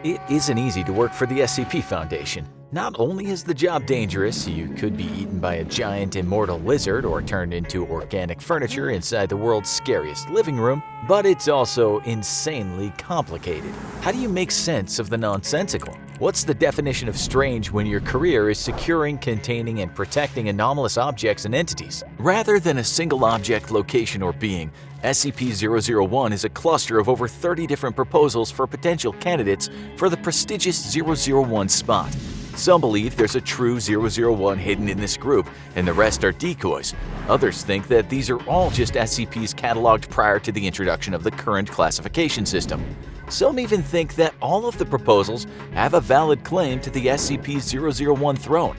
It isn't easy to work for the SCP Foundation. Not only is the job dangerous, you could be eaten by a giant immortal lizard or turned into organic furniture inside the world's scariest living room, but it's also insanely complicated. How do you make sense of the nonsensical? What's the definition of strange when your career is securing, containing, and protecting anomalous objects and entities? Rather than a single object, location, or being, SCP-001 is a cluster of over 30 different proposals for potential candidates for the prestigious 001 spot. Some believe there's a true 001 hidden in this group, and the rest are decoys. Others think that these are all just SCPs cataloged prior to the introduction of the current classification system. Some even think that all of the proposals have a valid claim to the SCP-001 throne.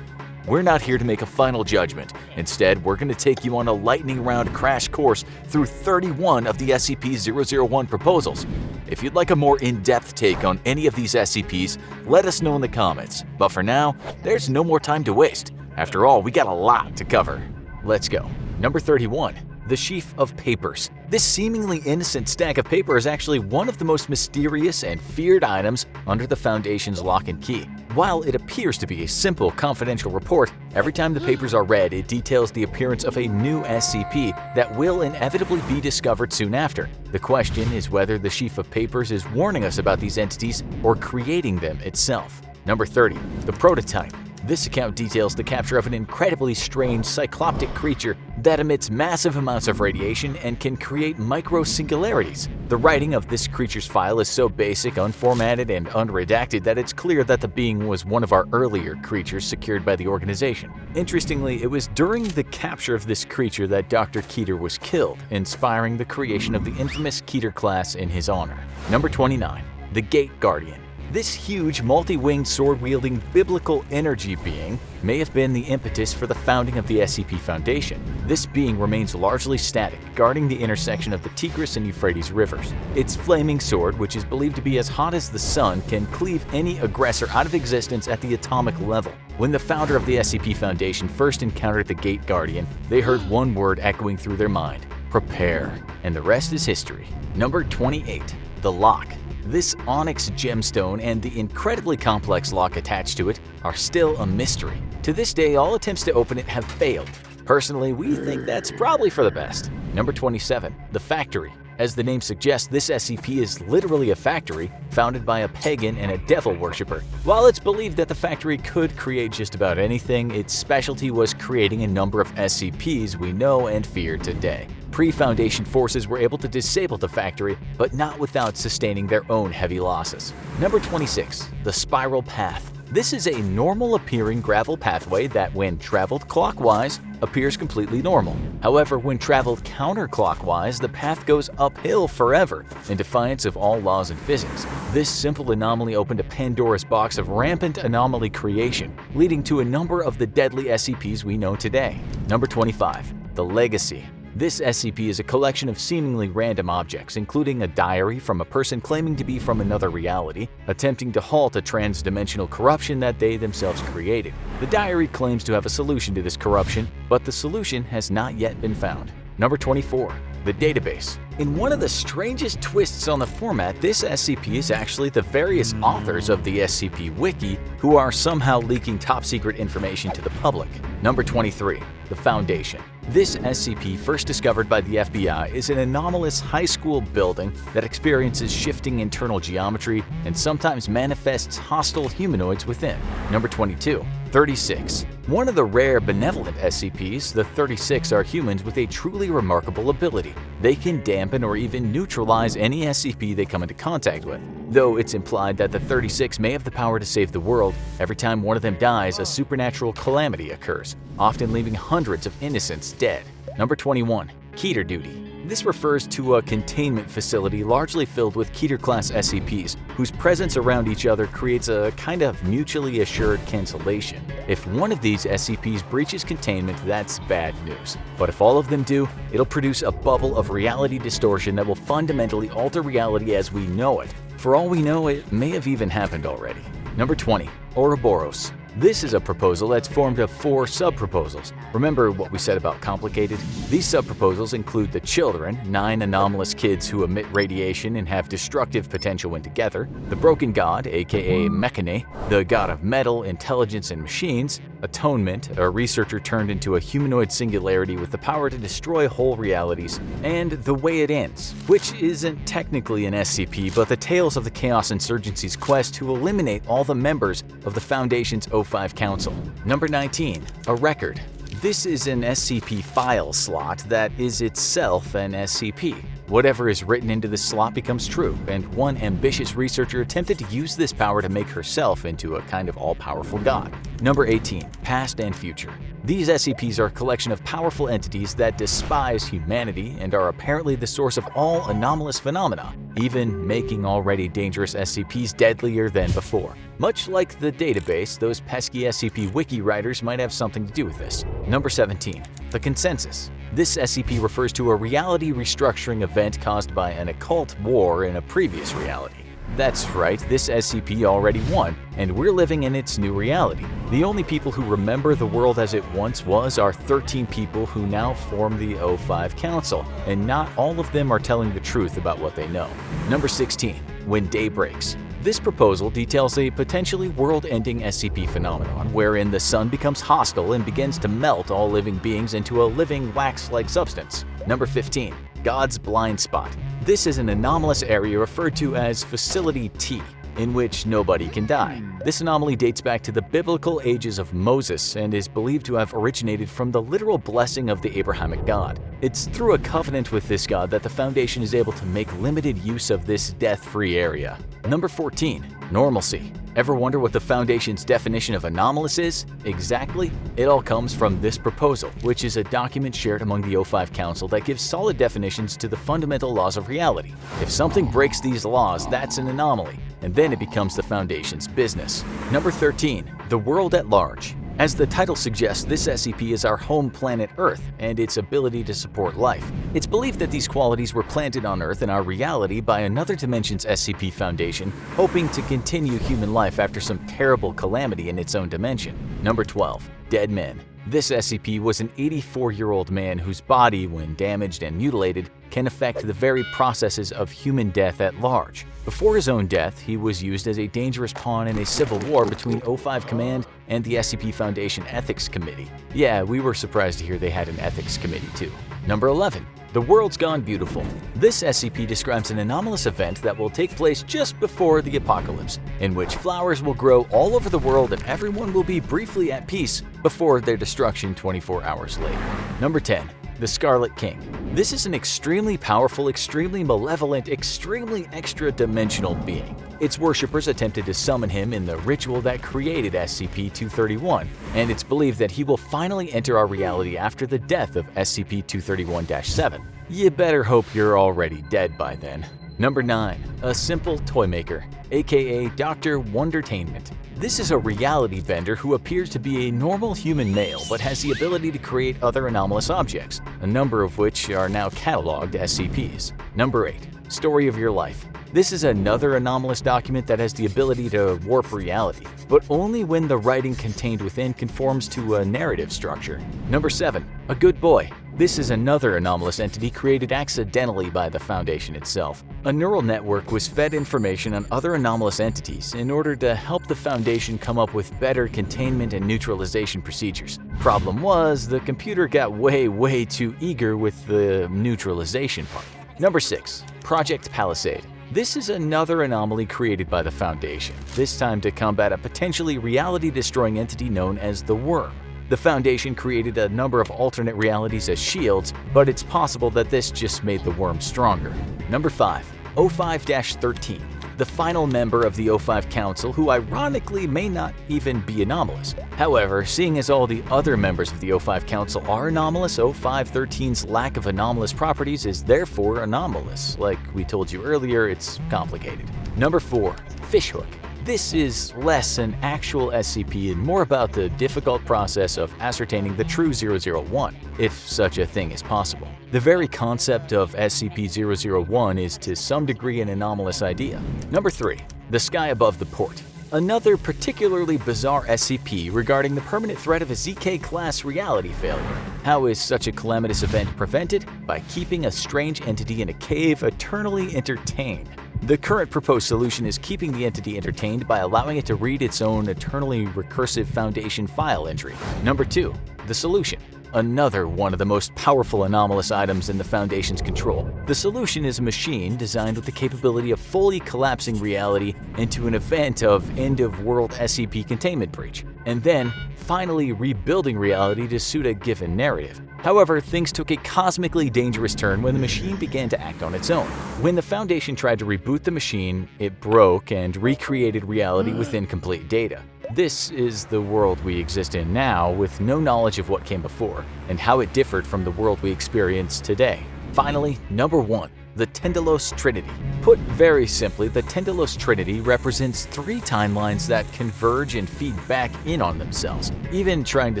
We're not here to make a final judgment. Instead, we're going to take you on a lightning round crash course through 31 of the SCP-001 proposals. If you'd like a more in-depth take on any of these SCPs, let us know in the comments. But for now, there's no more time to waste. After all, we got a lot to cover. Let's go. Number 31. The Sheaf of Papers. This seemingly innocent stack of paper is actually one of the most mysterious and feared items under the Foundation's lock and key. While it appears to be a simple, confidential report, every time the papers are read, it details the appearance of a new SCP that will inevitably be discovered soon after. The question is whether the Sheaf of Papers is warning us about these entities or creating them itself. Number 30. The Prototype. This account details the capture of an incredibly strange cycloptic creature that emits massive amounts of radiation and can create micro-singularities. The writing of this creature's file is so basic, unformatted, and unredacted that it's clear that the being was one of our earlier creatures secured by the organization. Interestingly, it was during the capture of this creature that Dr. KETER was killed, inspiring the creation of the infamous KETER class in his honor. Number 29. The Gate Guardian. This huge, multi-winged, sword-wielding biblical energy being may have been the impetus for the founding of the SCP Foundation. This being remains largely static, guarding the intersection of the Tigris and Euphrates rivers. Its flaming sword, which is believed to be as hot as the sun, can cleave any aggressor out of existence at the atomic level. When the founder of the SCP Foundation first encountered the Gate Guardian, they heard one word echoing through their mind: prepare. And the rest is history. Number 28. The Lock. This onyx gemstone and the incredibly complex lock attached to it are still a mystery. To this day, all attempts to open it have failed. Personally, we think that's probably for the best. Number 27. The Factory. As the name suggests, this SCP is literally a factory founded by a pagan and a devil worshipper. While it's believed that the factory could create just about anything, its specialty was creating a number of SCPs we know and fear today. Pre-Foundation forces were able to disable the factory, but not without sustaining their own heavy losses. Number 26. The Spiral Path. This is a normal-appearing gravel pathway that, when traveled clockwise, appears completely normal. However, when traveled counterclockwise, the path goes uphill forever, in defiance of all laws in physics. This simple anomaly opened a Pandora's box of rampant anomaly creation, leading to a number of the deadly SCPs we know today. Number 25. The Legacy. This SCP is a collection of seemingly random objects, including a diary from a person claiming to be from another reality, attempting to halt a trans-dimensional corruption that they themselves created. The diary claims to have a solution to this corruption, but the solution has not yet been found. Number 24. The Database. In one of the strangest twists on the format, this SCP is actually the various authors of the SCP Wiki who are somehow leaking top-secret information to the public. Number 23. The Foundation. This SCP, first discovered by the FBI, is an anomalous high school building that experiences shifting internal geometry and sometimes manifests hostile humanoids within. Number 22. 36. One of the rare benevolent SCPs, the 36 are humans with a truly remarkable ability. They can dampen or even neutralize any SCP they come into contact with. Though it's implied that the 36 may have the power to save the world, every time one of them dies, a supernatural calamity occurs, often leaving hundreds of innocents dead. Number 21. KETER Duty. This refers to a containment facility largely filled with KETER-class SCPs, whose presence around each other creates a kind of mutually assured cancellation. If one of these SCPs breaches containment, that's bad news. But if all of them do, it'll produce a bubble of reality distortion that will fundamentally alter reality as we know it. For all we know, it may have even happened already. Number 20. Ouroboros. This is a proposal that's formed of 4 sub-proposals. Remember what we said about complicated? These sub-proposals include the children, 9 anomalous kids who emit radiation and have destructive potential when together, the broken god, aka Mechane, the god of metal, intelligence, and machines, Atonement, a researcher turned into a humanoid singularity with the power to destroy whole realities, and The Way It Ends, which isn't technically an SCP, but the tales of the Chaos Insurgency's quest to eliminate all the members of the Foundation's O5 Council. Number 19. A record. This is an SCP file slot that is itself an SCP. Whatever is written into this slot becomes true, and one ambitious researcher attempted to use this power to make herself into a kind of all-powerful god. Number 18. Past and Future. These SCPs are a collection of powerful entities that despise humanity and are apparently the source of all anomalous phenomena, even making already dangerous SCPs deadlier than before. Much like the database, those pesky SCP wiki writers might have something to do with this. Number 17. The Consensus. This SCP refers to a reality restructuring event caused by an occult war in a previous reality. That's right, this SCP already won, and we're living in its new reality. The only people who remember the world as it once was are 13 people who now form the O5 Council, and not all of them are telling the truth about what they know. Number 16. When Day Breaks. This proposal details a potentially world-ending SCP phenomenon wherein the sun becomes hostile and begins to melt all living beings into a living wax-like substance. Number 15. God's Blind Spot. This is an anomalous area referred to as Facility T, in which nobody can die. This anomaly dates back to the biblical ages of Moses and is believed to have originated from the literal blessing of the Abrahamic God. It's through a covenant with this god that the Foundation is able to make limited use of this death-free area. Number 14. Normalcy. Ever wonder what the Foundation's definition of anomalous is? Exactly. It all comes from this proposal, which is a document shared among the O5 Council that gives solid definitions to the fundamental laws of reality. If something breaks these laws, that's an anomaly, and then it becomes the Foundation's business. Number 13. The World at Large. As the title suggests, this SCP is our home planet Earth and its ability to support life. It's believed that these qualities were planted on Earth in our reality by another dimension's SCP Foundation, hoping to continue human life after some terrible calamity in its own dimension. Number 12. Dead Men. This SCP was an 84-year-old man whose body, when damaged and mutilated, can affect the very processes of human death at large. Before his own death, he was used as a dangerous pawn in a civil war between O5 Command and the SCP Foundation Ethics Committee. Yeah, we were surprised to hear they had an ethics committee too. Number 11. The World's Gone Beautiful. This SCP describes an anomalous event that will take place just before the apocalypse, in which flowers will grow all over the world and everyone will be briefly at peace before their destruction 24 hours later. Number 10. The Scarlet King. This is an extremely powerful, extremely malevolent, extremely extra-dimensional being. Its worshippers attempted to summon him in the ritual that created SCP-231, and it's believed that he will finally enter our reality after the death of SCP-231-7. You better hope you're already dead by then. Number 9. A Simple Toymaker, aka Dr. WONDERTAINMENT. This is a reality bender who appears to be a normal human male but has the ability to create other anomalous objects, a number of which are now cataloged SCPs. Number 8. Story of Your Life. This is another anomalous document that has the ability to warp reality, but only when the writing contained within conforms to a narrative structure. Number 7. A Good Boy. This is another anomalous entity created accidentally by the Foundation itself. A neural network was fed information on other anomalous entities in order to help the Foundation come up with better containment and neutralization procedures. Problem was, the computer got way too eager with the neutralization part. Number 6. Project PALISADE. This is another anomaly created by the Foundation, this time to combat a potentially reality-destroying entity known as the Worm. The Foundation created a number of alternate realities as shields, but it's possible that this just made the Worm stronger. Number 5. O5-13. The final member of the O5 Council, who ironically may not even be anomalous. However, seeing as all the other members of the O5 Council are anomalous, O5-13's lack of anomalous properties is therefore anomalous. Like we told you earlier, it's complicated. Number 4. Fishhook. This is less an actual SCP and more about the difficult process of ascertaining the true 001, if such a thing is possible. The very concept of SCP-001 is to some degree an anomalous idea. Number 3. The Sky Above the Port. Another particularly bizarre SCP regarding the permanent threat of a ZK-class reality failure. How is such a calamitous event prevented? By keeping a strange entity in a cave eternally entertained. The current proposed solution is keeping the entity entertained by allowing it to read its own eternally recursive Foundation file entry. Number 2. The solution. Another one of the most powerful anomalous items in the Foundation's control. The solution is a machine designed with the capability of fully collapsing reality into an event of end-of-world SCP containment breach, and then finally rebuilding reality to suit a given narrative. However, things took a cosmically dangerous turn when the machine began to act on its own. When the Foundation tried to reboot the machine, it broke and recreated reality with incomplete data. This is the world we exist in now, with no knowledge of what came before, and how it differed from the world we experience today. Finally, number 1. The TINDALOS Trinity. Put very simply, the TINDALOS Trinity represents 3 timelines that converge and feed back in on themselves. Even trying to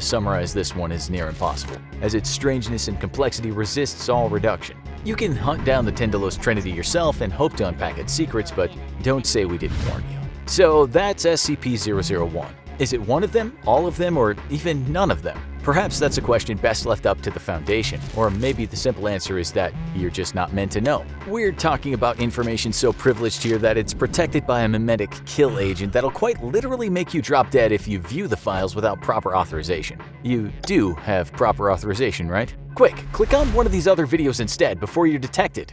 summarize this one is near impossible, as its strangeness and complexity resists all reduction. You can hunt down the TINDALOS Trinity yourself and hope to unpack its secrets, but don't say we didn't warn you. So that's SCP-001. Is it one of them, all of them, or even none of them? Perhaps that's a question best left up to the Foundation, or maybe the simple answer is that you're just not meant to know. We're talking about information so privileged here that it's protected by a memetic kill agent that'll quite literally make you drop dead if you view the files without proper authorization. You do have proper authorization, right? Quick, click on one of these other videos instead before you're detected.